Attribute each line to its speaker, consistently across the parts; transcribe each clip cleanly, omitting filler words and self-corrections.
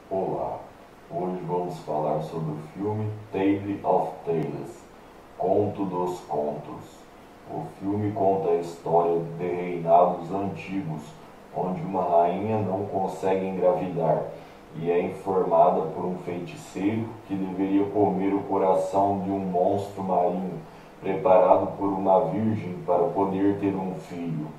Speaker 1: Olá, hoje vamos falar sobre o filme Tale of Tales, Conto dos Contos. O filme conta a história de reinados antigos, onde uma rainha não consegue engravidar e é informada por um feiticeiro que deveria comer o coração de um monstro marinho, preparado por uma virgem para poder ter um filho.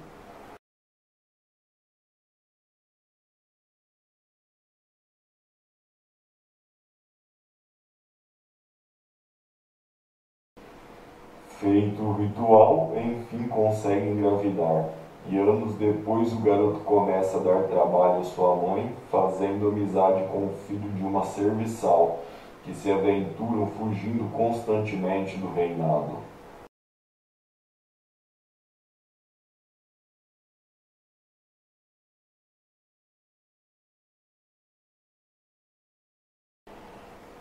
Speaker 1: Feito o ritual, enfim consegue engravidar, e anos depois o garoto começa a dar trabalho à sua mãe, fazendo amizade com o filho de uma serviçal, que se aventuram fugindo constantemente do reinado.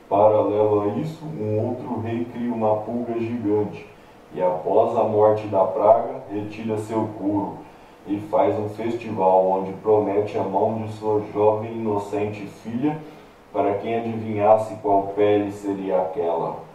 Speaker 1: Paralelo a isso, um outro rei cria uma pulga gigante e, após a morte da praga, retira seu couro e faz um festival onde promete a mão de sua jovem e inocente filha para quem adivinhasse qual pele seria aquela.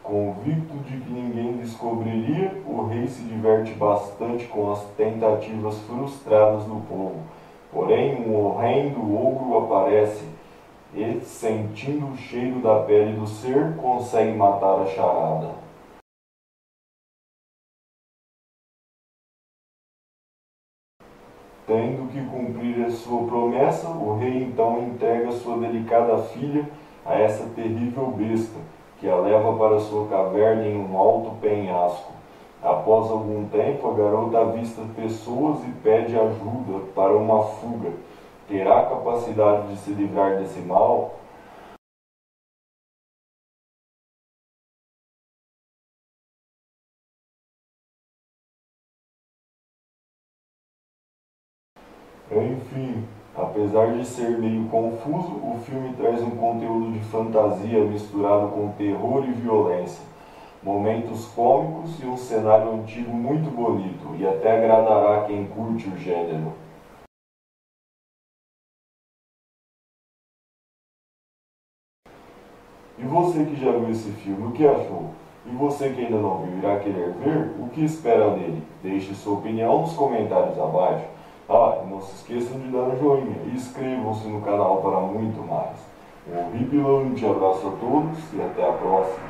Speaker 1: Convicto de que ninguém descobriria, o rei se diverte bastante com as tentativas frustradas do povo. Porém, um horrendo ogro aparece e, sentindo o cheiro da pele do ser, consegue matar a charada. Tendo que cumprir a sua promessa, o rei então entrega sua delicada filha a essa terrível besta, que a leva para sua caverna em um alto penhasco. Após algum tempo, a garota avista pessoas e pede ajuda para uma fuga. Terá a capacidade de se livrar desse mal? Enfim, apesar de ser meio confuso, o filme traz um conteúdo de fantasia misturado com terror e violência, momentos cômicos e um cenário antigo muito bonito, e até agradará quem curte o gênero. E você que já viu esse filme, o que achou? E você que ainda não viu, irá querer ver? O que espera dele? Deixe sua opinião nos comentários abaixo. Ah, e não se esqueçam de dar um joinha e inscrevam-se no canal para muito mais. Um horripilante abraço a todos e até a próxima.